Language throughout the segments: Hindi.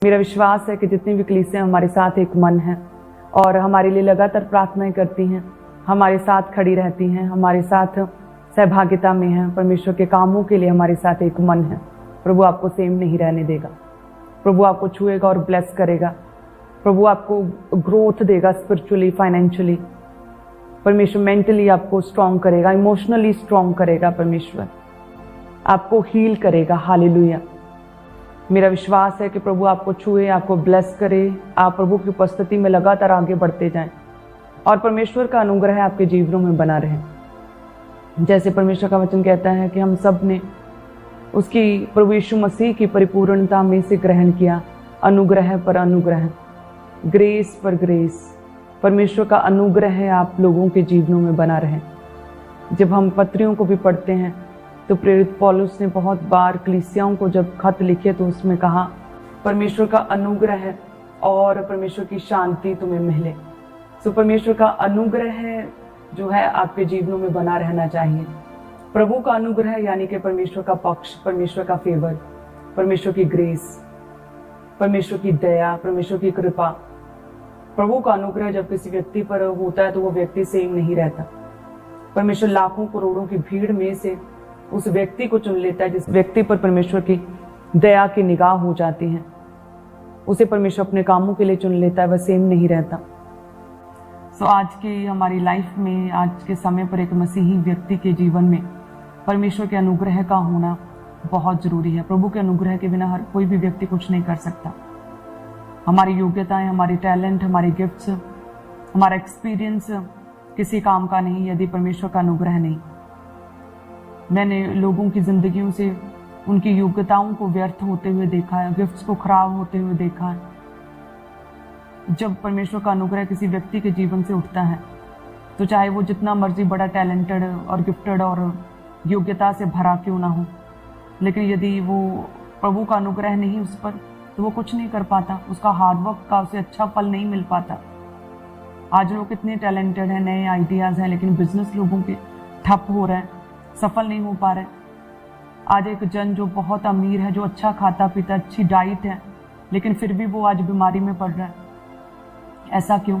मेरा विश्वास है कि जितनी भी कलीसियां हमारे साथ एक मन है और हमारे लिए लगातार प्रार्थनाएं करती हैं, हमारे साथ खड़ी रहती हैं, हमारे साथ सहभागिता में हैं, परमेश्वर के कामों के लिए हमारे साथ एक मन है। प्रभु आपको सेम नहीं रहने देगा। प्रभु आपको छुएगा और ब्लेस करेगा। प्रभु आपको ग्रोथ देगा स्पिरिचुअली, फाइनेंशियली। परमेश्वर मेंटली आपको स्ट्रांग करेगा, इमोशनली स्ट्रांग करेगा। परमेश्वर आपको हील करेगा। हालेलुया। मेरा विश्वास है कि प्रभु आपको छुए, आपको ब्लेस करे, आप प्रभु की उपस्थिति में लगातार आगे बढ़ते जाएं और परमेश्वर का अनुग्रह आपके जीवनों में बना रहे। जैसे परमेश्वर का वचन कहता है कि हम सब ने उसकी प्रभु यीशु मसीह की परिपूर्णता में से ग्रहण किया, अनुग्रह पर अनुग्रह, ग्रेस पर ग्रेस। परमेश्वर का अनुग्रह आप लोगों के जीवनों में बना रहे। जब हम पत्रियों को भी पढ़ते हैं तो प्रेरित पौलुस ने बहुत बार कलीसियाओं को जब खत लिखे तो उसमें कहा, परमेश्वर का अनुग्रह और परमेश्वर की शांति तुम्हें मिले। सो परमेश्वर का अनुग्रह जो है आपके जीवनों में बना रहना चाहिए। प्रभु का अनुग्रह यानी कि परमेश्वर का पक्ष, परमेश्वर का फेवर, परमेश्वर की ग्रेस, परमेश्वर की दया, परमेश्वर की कृपा। प्रभु का अनुग्रह जब किसी व्यक्ति पर होता है तो वो व्यक्ति सेम नहीं रहता। परमेश्वर लाखों करोड़ों की भीड़ में से उस व्यक्ति को चुन लेता है जिस व्यक्ति पर परमेश्वर की दया की निगाह हो जाती है। उसे परमेश्वर अपने कामों के लिए चुन लेता है, वह सेम नहीं रहता। सो आज की हमारी लाइफ में, आज के समय पर एक मसीही व्यक्ति के जीवन में परमेश्वर के अनुग्रह का होना बहुत जरूरी है। प्रभु के अनुग्रह के बिना हर कोई भी व्यक्ति कुछ नहीं कर सकता। हमारी योग्यताएं, हमारी टैलेंट, हमारे गिफ्ट्स, हमारा एक्सपीरियंस किसी काम का नहीं यदि परमेश्वर का अनुग्रह नहीं। मैंने लोगों की जिंदगियों से उनकी योग्यताओं को व्यर्थ होते हुए देखा है, गिफ्ट्स को खराब होते हुए देखा है। जब परमेश्वर का अनुग्रह किसी व्यक्ति के जीवन से उठता है तो चाहे वो जितना मर्जी बड़ा टैलेंटेड और गिफ्टेड और योग्यता से भरा क्यों ना हो, लेकिन यदि वो प्रभु का अनुग्रह नहीं उस पर तो वो कुछ नहीं कर पाता। उसका हार्डवर्क का उसे अच्छा फल नहीं मिल पाता। आज लोग कितने टैलेंटेड हैं, नए आइडियाज हैं, लेकिन बिजनेस लोगों के ठप हो रहे हैं, सफल नहीं हो पा रहे। आज एक जन जो बहुत अमीर है, जो अच्छा खाता पीता, अच्छी डाइट है, लेकिन फिर भी वो आज बीमारी में पड़ रहा है। ऐसा क्यों?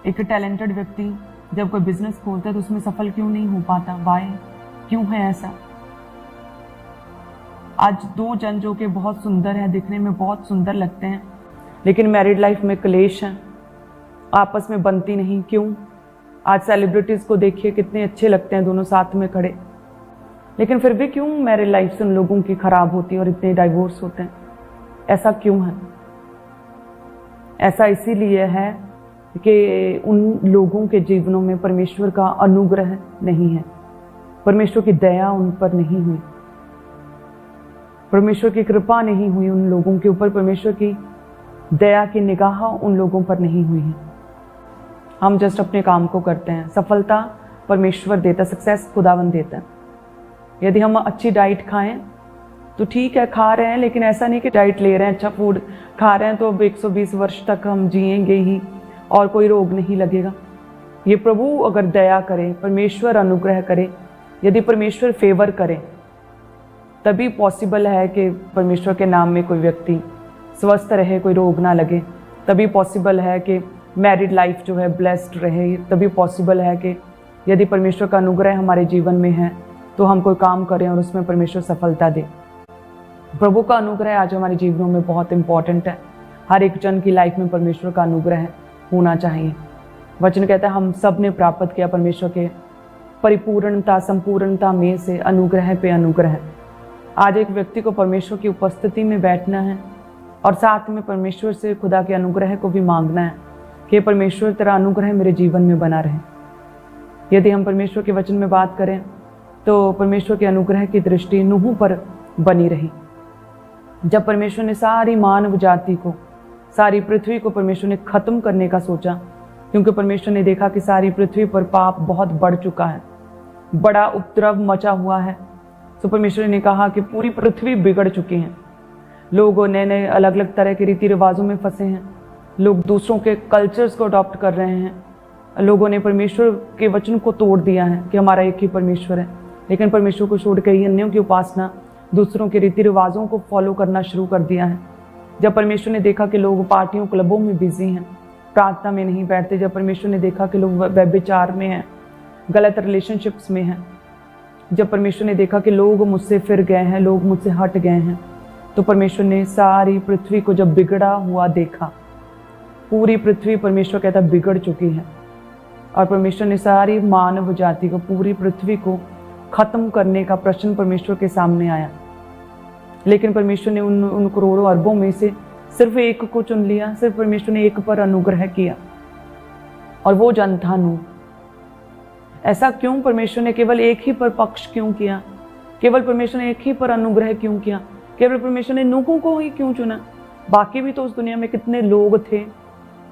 एक टैलेंटेड व्यक्ति जब कोई बिजनेस खोलता है तो उसमें सफल क्यों नहीं हो पाता? वाई? क्यों है ऐसा? आज दो जन जो कि बहुत सुंदर है, दिखने में बहुत सुंदर लगते हैं, लेकिन मैरिड लाइफ में क्लेश है, आपस में बनती नहीं। क्यों? आज सेलिब्रिटीज को देखिए, कितने अच्छे लगते हैं दोनों साथ में खड़े, लेकिन फिर भी क्यों मैरिड लाइफ से उन लोगों की खराब होती है और इतने डाइवोर्स होते हैं? ऐसा क्यों है? ऐसा इसीलिए है कि उन लोगों के जीवनों में परमेश्वर का अनुग्रह नहीं है, परमेश्वर की दया उन पर नहीं हुई, परमेश्वर की कृपा नहीं हुई उन लोगों के ऊपर, परमेश्वर की दया की निगाह उन लोगों पर नहीं हुई है। हम जस्ट अपने काम को करते हैं। सफलता परमेश्वर देता, सक्सेस खुदावंद देता है। यदि हम अच्छी डाइट खाएं तो ठीक है, खा रहे हैं, लेकिन ऐसा नहीं कि डाइट ले रहे हैं, अच्छा फूड खा रहे हैं तो अब 120 वर्ष तक हम जिएंगे ही और कोई रोग नहीं लगेगा। ये प्रभु अगर दया करे, परमेश्वर अनुग्रह करे, यदि परमेश्वर फेवर करे, तभी पॉसिबल है कि परमेश्वर के नाम में कोई व्यक्ति स्वस्थ रहे, कोई रोग ना लगे। तभी पॉसिबल है कि मैरिड लाइफ जो है ब्लेस्ड रहे। तभी पॉसिबल है कि यदि परमेश्वर का अनुग्रह हमारे जीवन में है तो हम कोई काम करें और उसमें परमेश्वर सफलता दे। प्रभु का अनुग्रह आज हमारे जीवनों में बहुत इंपॉर्टेंट है। हर एक जन की लाइफ में परमेश्वर का अनुग्रह होना चाहिए। वचन कहता है हम सब ने प्राप्त किया परमेश्वर के परिपूर्णता, संपूर्णता में से अनुग्रह पे अनुग्रह। आज एक व्यक्ति को परमेश्वर की उपस्थिति में बैठना है और साथ में परमेश्वर से खुदा के अनुग्रह को भी मांगना है कि परमेश्वर तेरा अनुग्रह मेरे जीवन में बना रहे। यदि हम परमेश्वर के वचन में बात करें तो परमेश्वर के अनुग्रह की दृष्टि नूह पर बनी रही। जब परमेश्वर ने सारी मानव जाति को, सारी पृथ्वी को परमेश्वर ने खत्म करने का सोचा, क्योंकि परमेश्वर ने देखा कि सारी पृथ्वी पर पाप बहुत बढ़ चुका है, बड़ा उपद्रव मचा हुआ है, तो परमेश्वर ने कहा कि पूरी पृथ्वी बिगड़ चुकी है। लोग नए नए अलग अलग तरह के रीति रिवाजों में फंसे हैं, लोग दूसरों के कल्चर्स को अडॉप्ट कर रहे हैं, लोगों ने परमेश्वर के वचन को तोड़ दिया है कि हमारा एक ही परमेश्वर है, लेकिन परमेश्वर को छोड़ के ही अन्यों की उपासना, दूसरों के रीति रिवाजों को फॉलो करना शुरू कर दिया है। जब परमेश्वर ने देखा कि लोग पार्टियों क्लबों में बिजी हैं, प्रार्थना में नहीं बैठते, जब परमेश्वर ने देखा कि लोग व्यभिचार में हैं, गलत रिलेशनशिप्स में हैं, जब परमेश्वर ने देखा कि लोग मुझसे फिर गए हैं, लोग मुझसे हट गए हैं, तो परमेश्वर ने सारी पृथ्वी को जब बिगड़ा हुआ देखा, पूरी पृथ्वी परमेश्वर कहता बिगड़ चुकी है, और परमेश्वर ने सारी मानव जाति को, पूरी पृथ्वी को खत्म करने का प्रश्न परमेश्वर के सामने आया। लेकिन परमेश्वर ने उन करोड़ों अरबों में से सिर्फ एक को चुन लिया, सिर्फ परमेश्वर ने एक पर अनुग्रह किया, और वो जन था नूह। ऐसा क्यों? परमेश्वर ने केवल एक ही पर पक्ष क्यों किया? केवल परमेश्वर ने एक ही पर अनुग्रह क्यों किया? केवल परमेश्वर ने नूह को ही क्यों चुना? बाकी भी तो उस दुनिया में कितने लोग थे,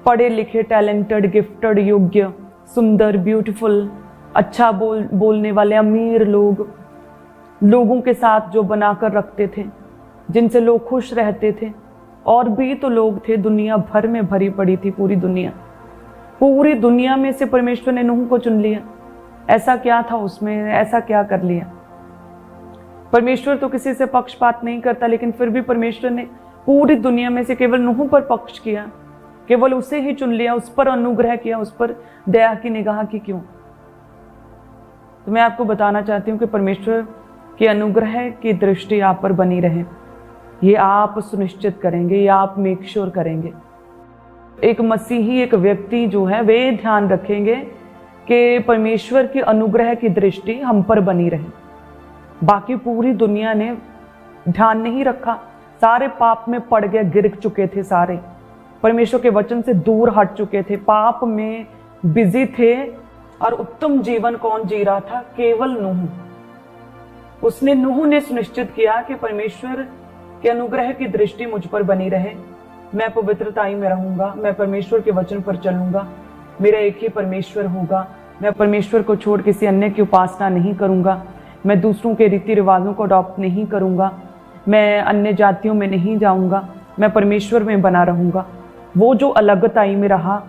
पढ़े लिखे, टैलेंटेड, गिफ्टेड, योग्य, सुंदर, ब्यूटीफुल, अच्छा बोलने वाले, अमीर लोग, लोगों के साथ जो बनाकर रखते थे, जिनसे लोग खुश रहते थे। और भी तो लोग थे, दुनिया भर में भरी पड़ी थी पूरी दुनिया में से परमेश्वर ने नूह को चुन लिया। ऐसा क्या था उसमें? ऐसा क्या कर लिया? परमेश्वर तो किसी से पक्षपात नहीं करता, लेकिन फिर भी परमेश्वर ने पूरी दुनिया में से केवल नूह पर पक्ष किया, केवल उसे ही चुन लिया, उस पर अनुग्रह किया, उस पर दया की निगाह की। क्यों? तो मैं आपको बताना चाहती हूँ कि परमेश्वर के अनुग्रह की दृष्टि आप पर बनी रहे, ये आप सुनिश्चित करेंगे, ये आप मेक श्योर करेंगे। एक मसीही, एक व्यक्ति जो है, वे ध्यान रखेंगे कि परमेश्वर की अनुग्रह की दृष्टि हम पर बनी रहे। बाकी पूरी दुनिया ने ध्यान नहीं रखा, सारे पाप में पड़ गए, गिर चुके थे, सारे परमेश्वर के वचन से दूर हट चुके थे, पाप में बिजी थे। और उत्तम जीवन कौन जी रहा था? केवल नूह। नूह ने सुनिश्चित किया कि परमेश्वर के अनुग्रह की दृष्टि मुझ पर बनी रहे, मैं पवित्रताई में रहूंगा, मैं परमेश्वर के वचन पर चलूंगा, मेरा एक ही परमेश्वर होगा, मैं परमेश्वर को छोड़ किसी अन्य की उपासना नहीं करूंगा, मैं दूसरों के रीति रिवाजों को अडॉप्ट नहीं करूंगा, मैं अन्य जातियों में नहीं जाऊंगा, मैं परमेश्वर में बना रहूंगा। वो जो अलगताई में रहा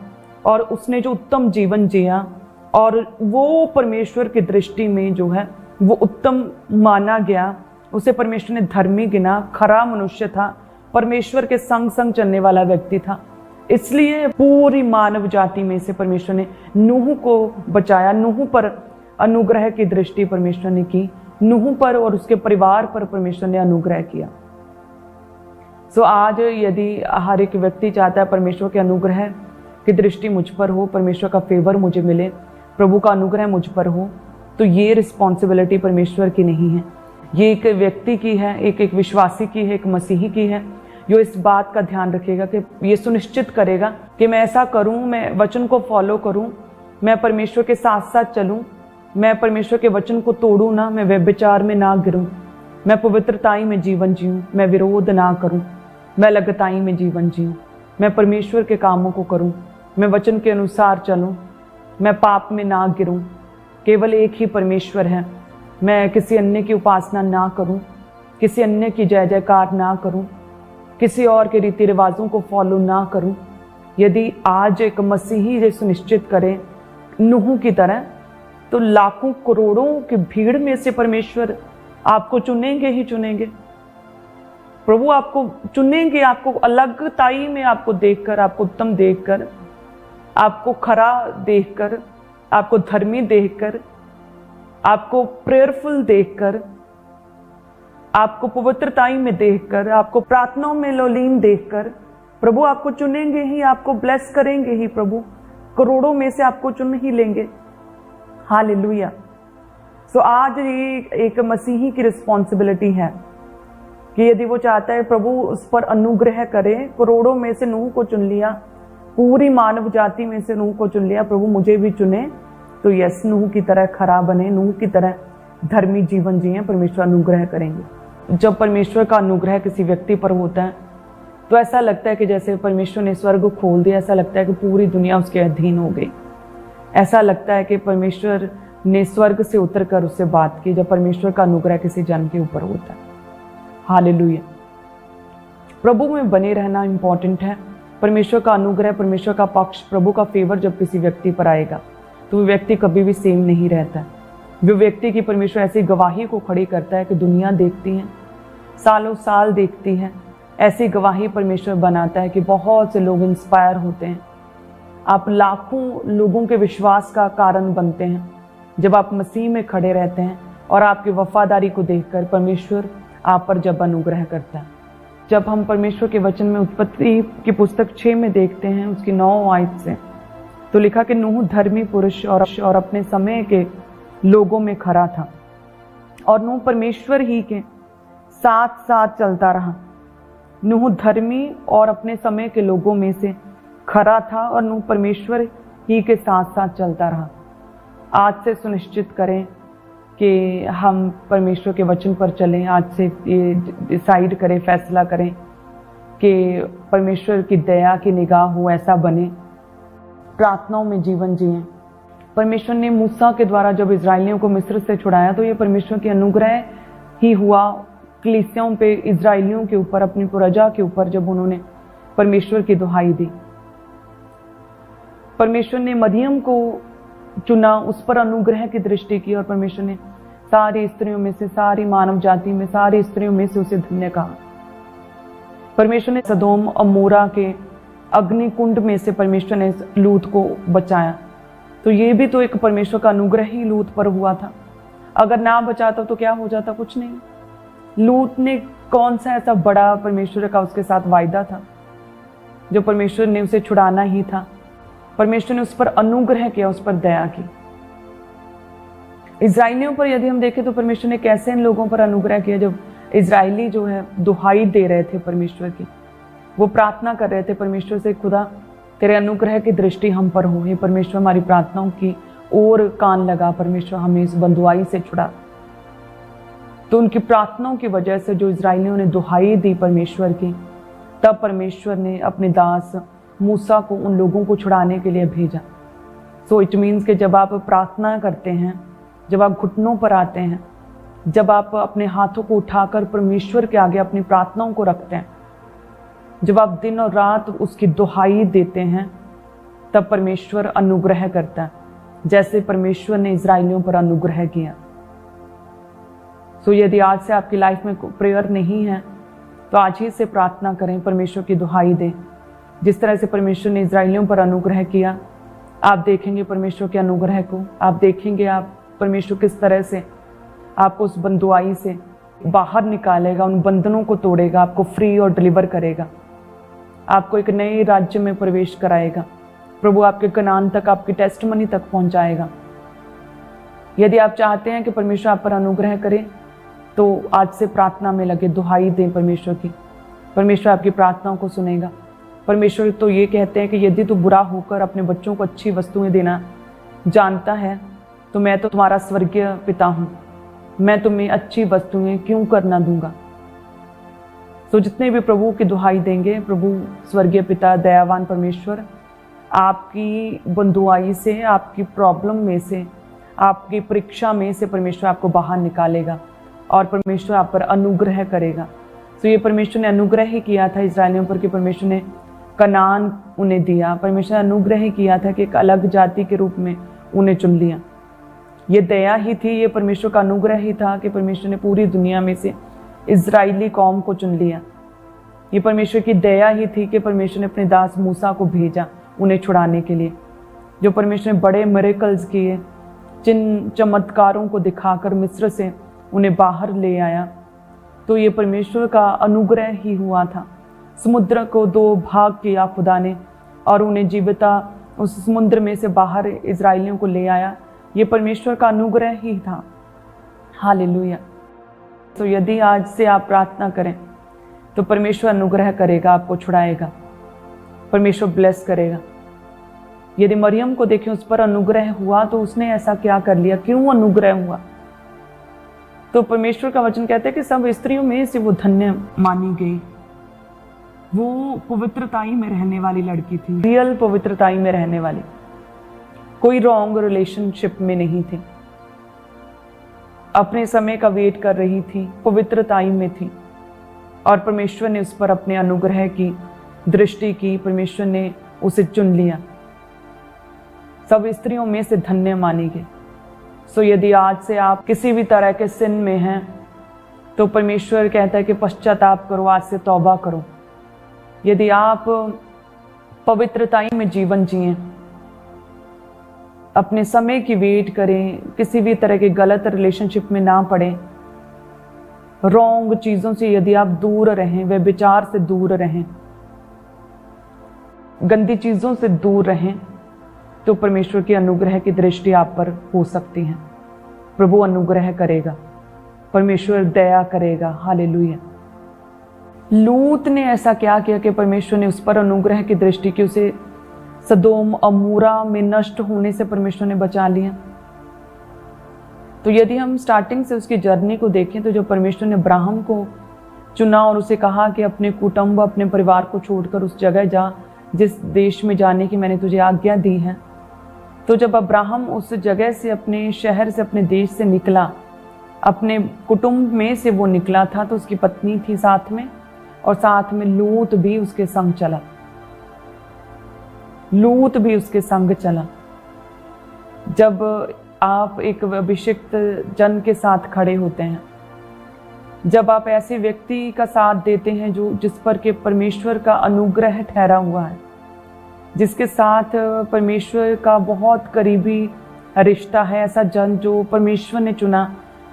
और उसने जो उत्तम जीवन जिया, और वो परमेश्वर की दृष्टि में जो है वो उत्तम माना गया, उसे परमेश्वर ने धर्मी गिना, खरा मनुष्य था, परमेश्वर के संग संग चलने वाला व्यक्ति था। इसलिए पूरी मानव जाति में से परमेश्वर ने नूह को बचाया, नूह पर अनुग्रह की दृष्टि परमेश्वर ने की, नूह पर और उसके परिवार पर परमेश्वर ने अनुग्रह किया। सो आज यदि हर एक व्यक्ति चाहता है परमेश्वर के अनुग्रह की दृष्टि मुझ पर हो, परमेश्वर का फेवर मुझे मिले, प्रभु का अनुग्रह मुझ पर हो, तो ये रिस्पॉन्सिबिलिटी परमेश्वर की नहीं है, ये एक व्यक्ति की है, एक विश्वासी की है, एक मसीही की है, जो इस बात का ध्यान रखेगा कि ये सुनिश्चित करेगा कि मैं ऐसा करूं, मैं वचन को फॉलो करूं, मैं परमेश्वर के साथ साथ चलूं, मैं परमेश्वर के वचन को तोड़ूं ना, मैं व्यभिचार में ना गिरूं, मैं पवित्रताई में जीवन जीऊं, मैं विरोध ना करूं, मैं लगताई में जीवन जीऊं, मैं परमेश्वर के कामों को करूं, मैं वचन के अनुसार चलूं, मैं पाप में ना गिरूं। केवल एक ही परमेश्वर है, मैं किसी अन्य की उपासना ना करूं, किसी अन्य की जय जयकार ना करूं, किसी और के रीति रिवाजों को फॉलो ना करूं। यदि आज एक मसीही ये सुनिश्चित करे नूह की तरह, तो लाखों करोड़ों की भीड़ में से परमेश्वर आपको चुनेंगे ही चुनेंगे। प्रभु आपको चुनेंगे, आपको अलगताई में आपको देखकर, आपको उत्तम देखकर, आपको खरा देखकर, आपको धर्मी देखकर, आपको प्रेयरफुल देखकर, आपको पवित्रताई में देखकर, आपको प्रार्थनाओं में लोलीन देखकर प्रभु आपको चुनेंगे ही, आपको ब्लेस करेंगे ही। प्रभु करोड़ों में से आपको चुन ही लेंगे। हालेलुया। सो आज ये एक मसीही की रिस्पॉन्सिबिलिटी है कि यदि वो चाहता है प्रभु उस पर अनुग्रह करे। करोड़ों में से नूह को चुन लिया, पूरी मानव जाति में से नूह को चुन लिया, प्रभु मुझे भी चुने तो यस नूह की तरह खरा बने, नूह की तरह धर्मी जीवन जिए, परमेश्वर अनुग्रह करेंगे। जब परमेश्वर का अनुग्रह किसी व्यक्ति पर होता है तो ऐसा लगता है कि जैसे परमेश्वर ने स्वर्ग खोल दिया, ऐसा लगता है कि पूरी दुनिया उसके अधीन हो गई, ऐसा लगता है कि परमेश्वर ने स्वर्ग से उतर कर उससे बात की। जब परमेश्वर का अनुग्रह किसी जन के ऊपर होता है, हालेलुया। प्रभु में बने रहना इंपॉर्टेंट है। परमेश्वर का अनुग्रह, परमेश्वर का पक्ष, प्रभु का फेवर जब किसी व्यक्ति पर आएगा तो वो व्यक्ति कभी भी सेम नहीं रहता। वो व्यक्ति की परमेश्वर ऐसी गवाही को खड़ी करता है कि दुनिया देखती है, सालों साल देखती है, ऐसी गवाही परमेश्वर बनाता है कि बहुत से लोग इंस्पायर होते हैं। आप लाखों लोगों के विश्वास का कारण बनते हैं जब आप मसीह में खड़े रहते हैं और आपकी वफादारी को देखकर परमेश्वर आप पर जब अनुग्रह करता है। जब हम परमेश्वर के वचन में उत्पत्ति की पुस्तक 6 में देखते हैं उसकी 9 आयत से, तो लिखा कि नूह धर्मी पुरुष और अपने समय के लोगों में खरा था और नूह परमेश्वर ही के साथ साथ चलता रहा। नूह धर्मी और अपने समय के लोगों में से खरा था और नूह परमेश्वर ही के साथ साथ चलता रहा। आज से सुनिश्चित करें कि हम परमेश्वर के वचन पर चलें। आज से ये डिसाइड करें, फैसला करें कि परमेश्वर की दया की निगाह हो, ऐसा बने। प्रार्थनाओं में जीवन जिएं। परमेश्वर ने मूसा के द्वारा जब इजरायलियों को मिस्र से छुड़ाया तो ये परमेश्वर की अनुग्रह ही हुआ कलीसियाओं पे, इजरायलियों के ऊपर, अपनी प्रजा के ऊपर, जब उन्होंने परमेश्वर की दुहाई दी। परमेश्वर ने मरियम को चुना, उस पर अनुग्रह की दृष्टि की और परमेश्वर ने सारी स्त्रियों में से, सारी मानव जाति में, सारी स्त्रियों में से उसे धन्य कहा। परमेश्वर ने सदोम अमोरा के अग्निकुंड में से परमेश्वर ने लूत को बचाया। तो ये भी तो एक परमेश्वर का अनुग्रह ही लूत पर हुआ था। अगर ना बचाता तो क्या हो जाता? कुछ नहीं। लूत ने कौन सा ऐसा बड़ा परमेश्वर का उसके साथ वायदा था जो परमेश्वर ने उसे छुड़ाना ही था। परमेश्वर ने उस पर अनुग्रह किया, उस पर दया की। इजरायलियों पर यदि हम देखें तो परमेश्वर ने कैसे इन लोगों पर अनुग्रह किया। जब इजरायली जो है दुहाई दे रहे थे परमेश्वर की, वो प्रार्थना कर रहे थे परमेश्वर से, खुदा तेरे अनुग्रह की दृष्टि हम पर हो, हे परमेश्वर हमारी प्रार्थनाओं की ओर कान लगा, परमेश्वर हमें इस बंधुआई से छुड़ा। तो उनकी प्रार्थनाओं की वजह से जो इजरायलियों ने दुहाई दी परमेश्वर की, तब परमेश्वर ने अपने दास मूसा को उन लोगों को छुड़ाने के लिए भेजा। सो इट मीन्स कि जब आप प्रार्थना करते हैं, जब आप घुटनों पर आते हैं, जब आप अपने हाथों को उठाकर परमेश्वर के आगे अपनी प्रार्थनाओं को रखते हैं, जब आप दिन और रात उसकी दुहाई देते हैं, तब परमेश्वर अनुग्रह करता है, जैसे परमेश्वर ने इजरायलियों पर अनुग्रह किया। सो यदि आज से आपकी लाइफ में प्रेयर नहीं है तो आज ही से प्रार्थना करें, परमेश्वर की दुहाई दें। जिस तरह से परमेश्वर ने इजरायलियों पर अनुग्रह किया, आप देखेंगे परमेश्वर के अनुग्रह को। आप देखेंगे आप परमेश्वर किस तरह से आपको उस बंधुआई से बाहर निकालेगा, उन बंधनों को तोड़ेगा, आपको फ्री और डिलीवर करेगा, आपको एक नए राज्य में प्रवेश कराएगा। प्रभु आपके कनान तक, आपकी टेस्टमनी तक पहुंचाएगा। यदि आप चाहते हैं कि परमेश्वर आप पर अनुग्रह करे तो आज से प्रार्थना में लगे, दुहाई दें परमेश्वर की। परमेश्वर आपकी प्रार्थनाओं को सुनेगा। परमेश्वर तो ये कहते हैं कि यदि तू बुरा होकर अपने बच्चों को अच्छी वस्तुएं देना जानता है तो मैं तो तुम्हारा स्वर्गीय पिता हूं, मैं तुम्हें अच्छी वस्तुएं क्यों करना दूंगा। तो जितने भी प्रभु की दुहाई देंगे, प्रभु स्वर्गीय पिता, दयावान परमेश्वर आपकी बंधुआई से, आपकी प्रॉब्लम में से, आपकी परीक्षा में से परमेश्वर आपको बाहर निकालेगा और परमेश्वर आप पर अनुग्रह करेगा। तो ये परमेश्वर ने अनुग्रह ही किया था इजरायलियों पर कि परमेश्वर ने कनान उन्हें दिया। परमेश्वर ने अनुग्रह ही किया था कि एक अलग जाति के रूप में उन्हें चुन लिया। ये दया ही थी, ये परमेश्वर का अनुग्रह ही था कि परमेश्वर ने पूरी दुनिया में से इजरायली कौम को चुन लिया। ये परमेश्वर की दया ही थी कि परमेश्वर ने अपने दास मूसा को भेजा उन्हें छुड़ाने के लिए। जो परमेश्वर ने बड़े मिरेकल्स किए, जिन चमत्कारों को दिखाकर मिस्र से उन्हें बाहर ले आया, तो ये परमेश्वर का अनुग्रह ही हुआ था। समुद्र को 2 भाग किया खुदा ने और उन्हें जीविता उस समुद्र में से बाहर इजरायलियों को ले आया। ये परमेश्वर का अनुग्रह ही था। हालेलुया। तो यदि आज से आप प्रार्थना करें तो परमेश्वर अनुग्रह करेगा, आपको छुड़ाएगा, परमेश्वर ब्लेस करेगा। यदि मरियम को देखें, उस पर अनुग्रह हुआ तो उसने ऐसा क्या कर लिया, क्यों अनुग्रह हुआ? तो परमेश्वर का वचन कहते हैं कि सब स्त्रियों में से वो धन्य मानी गई। वो पवित्रताई में रहने वाली लड़की थी, रियल पवित्रताई में रहने वाली, कोई रॉन्ग रिलेशनशिप में नहीं थी, अपने समय का वेट कर रही थी, पवित्रताई में थी और परमेश्वर ने उस पर अपने अनुग्रह की दृष्टि की, परमेश्वर ने उसे चुन लिया। सब स्त्रियों में से धन्य मानी गई। सो यदि आज से आप किसी भी तरह के सिन में हैं तो परमेश्वर कहता है कि पश्चाताप करो, आज से तौबा करो। यदि आप पवित्रताई में जीवन जिएं, अपने समय की वेट करें, किसी भी तरह के गलत रिलेशनशिप में ना पड़े, रॉन्ग चीजों से यदि आप दूर रहें, वे विचार से दूर रहें, गंदी चीजों से दूर रहें, तो परमेश्वर की अनुग्रह की दृष्टि आप पर हो सकती है। प्रभु अनुग्रह करेगा, परमेश्वर दया करेगा। हालेलुया। लूत ने ऐसा क्या किया कि परमेश्वर ने उस पर अनुग्रह की दृष्टि की, उसे सदोम अमूरा में नष्ट होने से परमेश्वर ने बचा लिया। तो यदि हम स्टार्टिंग से उसकी जर्नी को देखें, तो जो परमेश्वर ने अब्राहम को चुना और उसे कहा कि अपने कुटुंब, अपने परिवार को छोड़कर उस जगह जा जिस देश में जाने की मैंने तुझे आज्ञा दी है, तो जब अब्राहम उस जगह से, अपने शहर से, अपने देश से निकला, अपने कुटुंब में से वो निकला था, तो उसकी पत्नी थी साथ में, और साथ में लूत भी उसके संग चला। लूत भी उसके संग चला। जब आप एक अभिषिक्त जन के साथ खड़े होते हैं, जब आप ऐसे व्यक्ति का साथ देते हैं जो जिस पर के परमेश्वर का अनुग्रह ठहरा हुआ है, जिसके साथ परमेश्वर का बहुत करीबी रिश्ता है, ऐसा जन जो परमेश्वर ने चुना,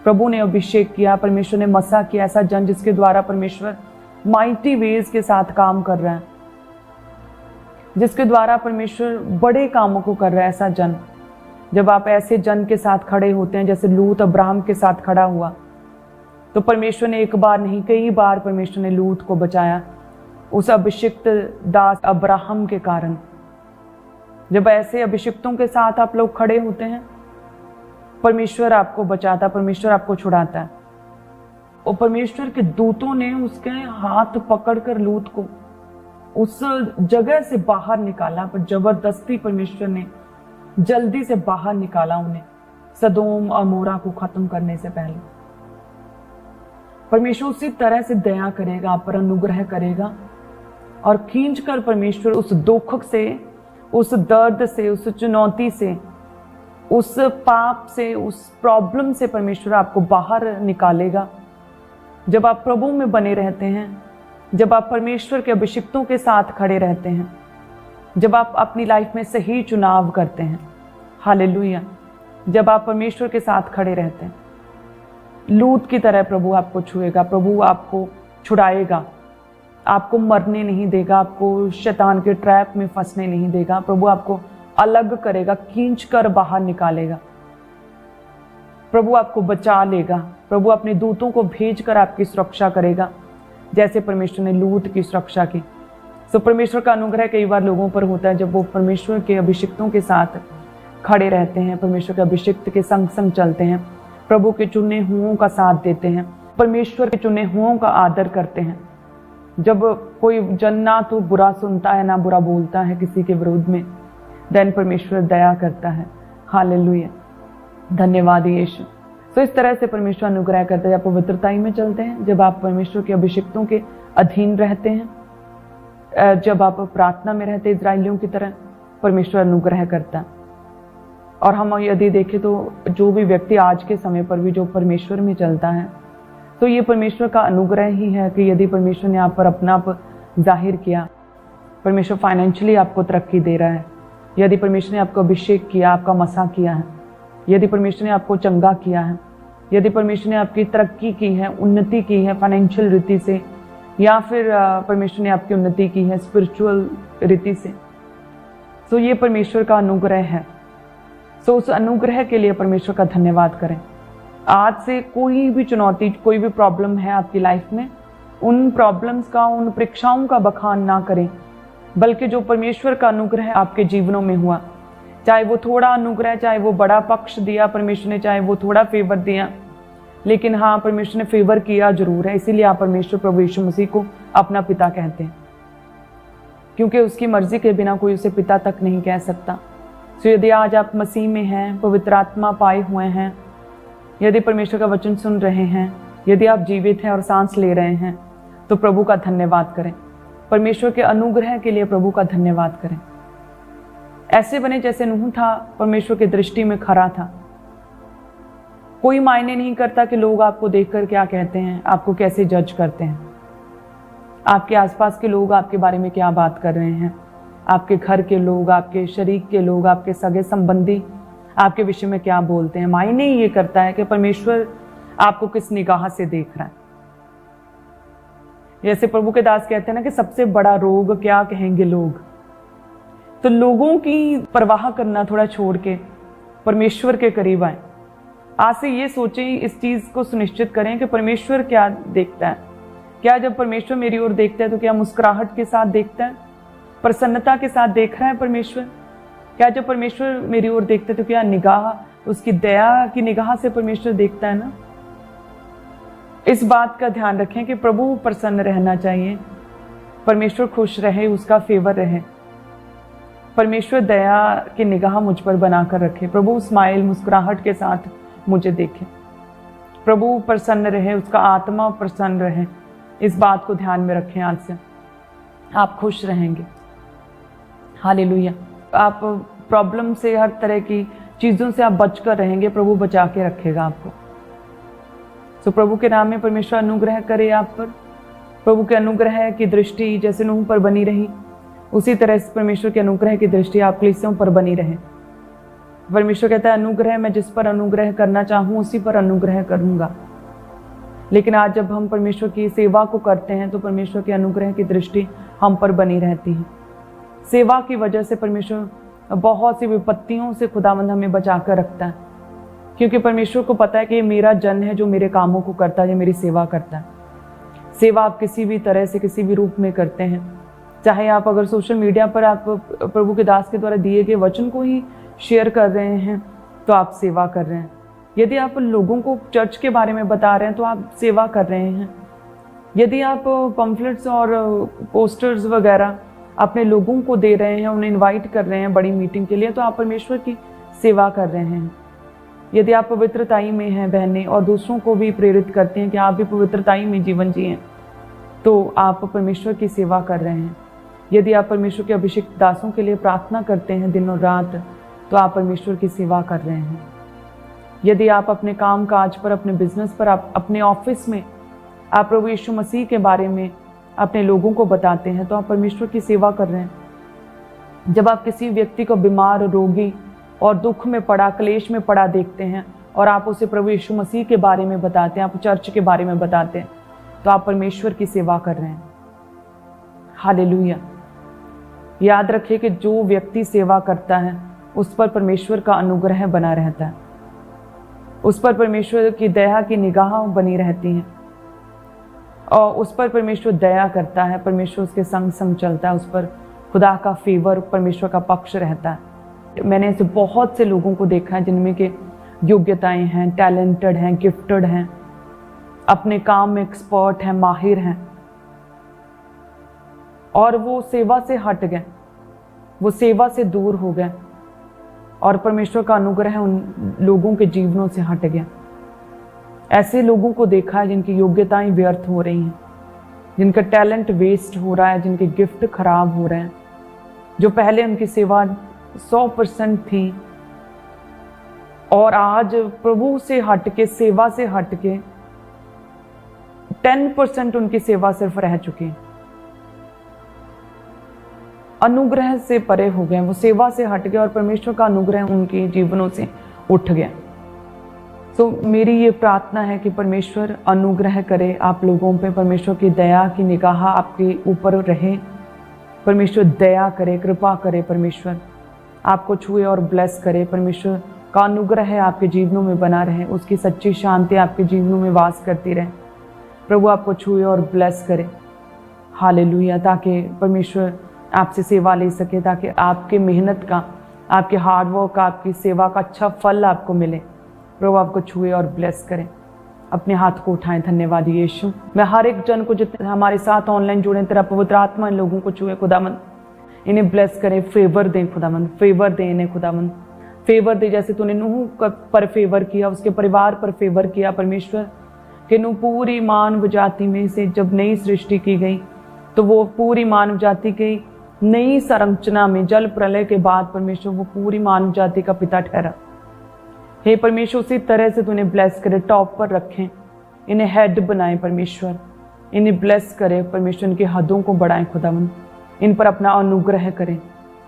प्रभु ने अभिषेक किया, परमेश्वर ने मसा किया, ऐसा जन जिसके द्वारा परमेश्वर माइटी वेज के साथ काम कर रहा है, जिसके द्वारा परमेश्वर बड़े कामों को कर रहा है, ऐसा जन। जब आप ऐसे जन के साथ खड़े होते हैं, जैसे लूत अब्राहम के साथ खड़ा हुआ, तो परमेश्वर ने एक बार नहीं, कई बार परमेश्वर ने लूत को बचाया उस अभिषिक्त दास अब्राहम के कारण। जब ऐसे अभिषिक्तों के साथ आप लोग खड़े होते हैं, परमेश्वर आपको बचाता, परमेश्वर आपको छुड़ाता है। और परमेश्वर के दूतों ने उसके हाथ पकड़कर लूत को उस जगह से बाहर निकाला, पर जबरदस्ती परमेश्वर ने जल्दी से बाहर निकाला उन्हें, सदोम अमोरा को खत्म करने से पहले। परमेश्वर उसी तरह से दया करेगा, आप पर अनुग्रह करेगा, और खींचकर परमेश्वर उस दुख से, उस दर्द से, उस चुनौती से, उस पाप से, उस प्रॉब्लम से परमेश्वर आपको बाहर निकालेगा। जब आप प्रभु में बने रहते हैं, जब आप परमेश्वर के अभिषिक्तों के साथ खड़े रहते हैं, जब आप अपनी लाइफ में सही चुनाव करते हैं, हालेलुया, जब आप परमेश्वर के साथ खड़े रहते हैं, लूत की तरह प्रभु आपको छुएगा, प्रभु आपको छुड़ाएगा, आपको मरने नहीं देगा, आपको शैतान के ट्रैप में फंसने नहीं देगा। प्रभु आपको अलग करेगा, खींचकर बाहर निकालेगा, प्रभु आपको बचा लेगा, प्रभु अपने दूतों को भेजकर आपकी सुरक्षा करेगा, जैसे परमेश्वर ने लूत की सुरक्षा की। तो परमेश्वर का अनुग्रह कई बार लोगों पर होता है जब वो परमेश्वर के अभिषिक्तों के साथ खड़े रहते हैं, परमेश्वर के अभिषिक्त के संग संग चलते हैं, प्रभु के चुने हुओं का साथ देते हैं, परमेश्वर के चुने हुओं का आदर करते हैं। जब कोई जन ना तो बुरा सुनता है, ना बुरा बोलता है किसी के विरुद्ध में, देन परमेश्वर दया करता है। हालेलुया, धन्यवाद यीशु। तो इस तरह से परमेश्वर अनुग्रह करता है। जब पवित्रताई में चलते हैं, जब आप परमेश्वर के अभिषिक्तों के अधीन रहते हैं, जब आप प्रार्थना में रहते इजराइलियों की तरह, परमेश्वर अनुग्रह करता है। और हम यदि देखें तो जो भी व्यक्ति आज के समय पर भी जो परमेश्वर में चलता है, तो ये परमेश्वर का अनुग्रह ही है कि यदि परमेश्वर ने आप पर अपना आप जाहिर किया, परमेश्वर फाइनेंशियली आपको तरक्की दे रहा है, यदि परमेश्वर ने आपको अभिषेक किया, आपका मसा किया है, यदि परमेश्वर ने आपको चंगा किया है, यदि परमेश्वर ने आपकी तरक्की की है, उन्नति की है फाइनेंशियल रीति से, या फिर परमेश्वर ने आपकी उन्नति की है स्पिरिचुअल रीति से, तो ये परमेश्वर का अनुग्रह है। तो उस अनुग्रह के लिए परमेश्वर का धन्यवाद करें। आज से कोई भी चुनौती, कोई भी प्रॉब्लम है आपकी लाइफ में, उन प्रॉब्लम्स का, उन परीक्षाओं का बखान ना करें, बल्कि जो परमेश्वर का अनुग्रह आपके जीवनों में हुआ, चाहे वो थोड़ा अनुग्रह, चाहे वो बड़ा पक्ष दिया परमेश्वर ने, चाहे वो थोड़ा फेवर दिया, लेकिन हाँ, परमेश्वर ने फेवर किया जरूर है। इसीलिए आप परमेश्वर प्रभु यीशु मसीह को अपना पिता कहते हैं, क्योंकि उसकी मर्जी के बिना कोई उसे पिता तक नहीं कह सकता। तो यदि आज आप मसीह में हैं, पवित्र आत्मा पाए हुए हैं, यदि परमेश्वर का वचन सुन रहे हैं, यदि आप जीवित हैं और सांस ले रहे हैं, तो प्रभु का धन्यवाद करें। परमेश्वर के अनुग्रह के लिए प्रभु का धन्यवाद करें। ऐसे बने जैसे नूह था, परमेश्वर की दृष्टि में खरा था। कोई मायने नहीं करता कि लोग आपको देखकर क्या कहते हैं, आपको कैसे जज करते हैं, आपके आसपास के लोग आपके बारे में क्या बात कर रहे हैं, आपके घर के लोग, आपके शरीक के लोग, आपके सगे संबंधी आपके विषय में क्या बोलते हैं। मायने ये करता है कि परमेश्वर आपको किस निगाह से देख रहा है। जैसे प्रभु के दास कहते हैं ना कि सबसे बड़ा रोग क्या कहेंगे लोग। तो लोगों की परवाह करना थोड़ा छोड़ के परमेश्वर के करीब आए। आज से ये सोचें, इस चीज को सुनिश्चित करें कि परमेश्वर क्या देखता है। क्या जब परमेश्वर मेरी ओर देखता है तो क्या मुस्कुराहट के साथ देखता है, प्रसन्नता के साथ देख रहा है परमेश्वर? क्या जब परमेश्वर मेरी ओर देखता है तो क्या निगाह, उसकी दया की निगाह से परमेश्वर देखता है ना? इस बात का ध्यान रखें कि प्रभु प्रसन्न रहना चाहिए, परमेश्वर खुश रहे, उसका फेवर रहे, परमेश्वर दया की निगाह मुझ पर बनाकर रखे, प्रभु स्माइल मुस्कुराहट के साथ मुझे देखे, प्रभु प्रसन्न रहे, उसका आत्मा प्रसन्न रहे। इस बात को ध्यान में रखें। आज से आप खुश रहेंगे। हालेलुया। आप प्रॉब्लम से, हर तरह की चीजों से आप बचकर रहेंगे, प्रभु बचा के रखेगा आपको। तो प्रभु के नाम में परमेश्वर अनुग्रह करे आप पर। प्रभु के अनुग्रह की दृष्टि जैसे नूह पर बनी रही, उसी तरह से परमेश्वर के अनुग्रह की दृष्टि आप कलीसियों पर बनी रहे। परमेश्वर कहता है अनुग्रह, मैं जिस पर अनुग्रह करना चाहूँ उसी पर अनुग्रह करूँगा। लेकिन आज जब हम परमेश्वर की सेवा को करते हैं तो परमेश्वर के अनुग्रह की दृष्टि हम पर बनी रहती है। सेवा की वजह से परमेश्वर बहुत सी विपत्तियों से खुदावंद हमें बचा कर रखता है, क्योंकि परमेश्वर को पता है कि ये मेरा जन है जो मेरे कामों को करता है, जो मेरी सेवा करता है। सेवा आप किसी भी तरह से, किसी भी रूप में करते हैं, चाहे आप अगर सोशल मीडिया पर आप प्रभु के दास के द्वारा दिए गए वचन को ही शेयर कर रहे हैं तो आप सेवा कर रहे हैं। यदि आप लोगों को चर्च के बारे में बता रहे हैं तो आप सेवा कर रहे हैं। यदि आप पम्फलेट्स और पोस्टर्स वगैरह अपने लोगों को दे रहे हैं, उन्हें इनवाइट कर रहे हैं बड़ी मीटिंग के लिए, तो आप परमेश्वर की सेवा कर रहे हैं। यदि आप पवित्रताई में हैं बहनें और दूसरों को भी प्रेरित करते हैं कि आप भी पवित्रताई में जीवन जिएं, तो आप परमेश्वर की सेवा कर रहे हैं। यदि आप परमेश्वर के अभिषिक्त दासों के लिए प्रार्थना करते हैं दिन और रात, तो आप परमेश्वर की सेवा कर रहे हैं। यदि आप अपने काम काज पर, अपने बिजनेस पर, आप अपने ऑफिस में आप प्रभु यीशु मसीह के बारे में अपने लोगों को बताते हैं, तो आप परमेश्वर की सेवा कर रहे हैं। जब आप किसी व्यक्ति को बीमार, रोगी और दुख में पड़ा, क्लेश में पड़ा देखते हैं और आप उसे प्रभु यीशु मसीह के बारे में बताते हैं, आप चर्च के बारे में बताते हैं, तो आप परमेश्वर की सेवा कर रहे हैं। हालेलुया। याद रखिए कि जो व्यक्ति सेवा करता है उस पर परमेश्वर का अनुग्रह बना रहता है, उस पर परमेश्वर की दया की निगाह बनी रहती है और उस पर परमेश्वर दया करता है, परमेश्वर उसके संग संग चलता है, उस पर खुदा का फेवर, परमेश्वर का पक्ष रहता है। मैंने ऐसे बहुत से लोगों को देखा है जिनमें के योग्यताएं हैं, टैलेंटेड हैं, गिफ्टेड हैं, अपने काम में एक्सपर्ट हैं, माहिर हैं, और वो सेवा से हट गए, वो सेवा से दूर हो गए और परमेश्वर का अनुग्रह उन लोगों के जीवनों से हट गया। ऐसे लोगों को देखा है जिनकी योग्यताएं व्यर्थ हो रही हैं, जिनका टैलेंट वेस्ट हो रहा है, जिनके गिफ्ट खराब हो रहे हैं, जो पहले उनकी सेवा 100% थी और आज प्रभु से हटके, सेवा से हटके 10% उनकी सेवा सिर्फ रह चुकी। अनुग्रह से परे हो गए, वो सेवा से हट गए और परमेश्वर का अनुग्रह उनके जीवनों से उठ गया। तो मेरी ये प्रार्थना है कि परमेश्वर अनुग्रह करे आप लोगों पे, परमेश्वर की दया की निगाह आपके ऊपर रहे, परमेश्वर दया करे, कृपा करे, परमेश्वर आपको छुए और ब्लेस करे, परमेश्वर का अनुग्रह आपके जीवनों में बना रहे, उसकी सच्ची शांति आपके जीवनों में वास करती रहे। प्रभु आपको छुए और ब्लेस करे। हालेलुया। ताकि परमेश्वर आपसे सेवा ले सके, ताकि आपके मेहनत का, आपके हार्डवर्क का, आपकी सेवा का अच्छा फल आपको मिले। प्रभु आपको छुए और ब्लेस करें। अपने हाथ को उठाएं। धन्यवाद यीशु। मैं हर एक जन को जितने हमारे साथ ऑनलाइन जुड़े, तेरा पवित्र आत्मा इन लोगों को छुए खुदावंद, इन्हें ब्लेस करें, फेवर दें खुदावंद, फेवर दें इन्हें खुदावंद, फेवर दे जैसे तूने नूह पर फेवर किया, उसके परिवार पर फेवर किया परमेश्वर, कि नूह पूरी मानव जाति में से जब नई सृष्टि की गई तो वो पूरी मानव जाति की नई संरचना में, जल प्रलय के बाद परमेश्वर वो पूरी मानव जाति का पिता ठहरा। हे परमेश्वर उसी तरह से तूने ब्लेस करे, टॉप पर रखें, इन्हें हेड बनाए परमेश्वर, इन्हें ब्लेस करे परमेश्वर, इनकी हदों को बढ़ाएं खुदावन, इन पर अपना अनुग्रह करें,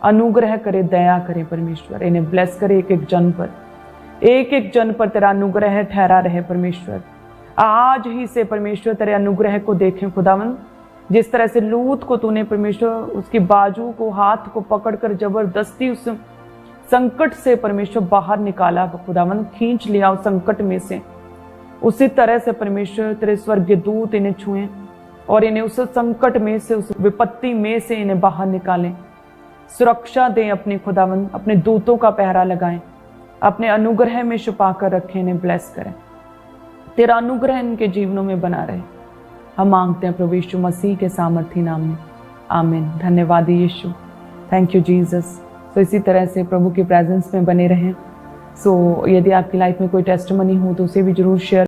अनुग्रह करे, दया करे परमेश्वर, इन्हें ब्लेस करे, एक एक जन पर, एक एक जन पर तेरा अनुग्रह ठहरा रहे परमेश्वर। आज ही से परमेश्वर तेरे अनुग्रह को देखें खुदावन, जिस तरह से लूत को तूने परमेश्वर उसकी बाजू को, हाथ को पकड़कर जबरदस्ती उस संकट से परमेश्वर बाहर निकाला खुदावन, खींच लिया उस संकट में से, उसी तरह से परमेश्वर तेरे स्वर्गीय दूत इन्हें छुएं और इन्हें उस संकट में से, उस विपत्ति में से इन्हें बाहर निकालें, सुरक्षा दें अपनी खुदावन, अपने दूतों का पहरा लगाएं, अपने अनुग्रह में छुपा कर रखें, इन्हें ब्लेस करें, तेरा अनुग्रह इनके जीवनों में बना रहे। हम मांगते हैं प्रभु यीशु मसीह के सामर्थी नाम में, आमीन। धन्यवाद यीशु, थैंक यू जीसस। तो इसी तरह से प्रभु की प्रेजेंस में बने रहें। सो यदि आपकी लाइफ में कोई टेस्टिमनी हो तो उसे भी जरूर शेयर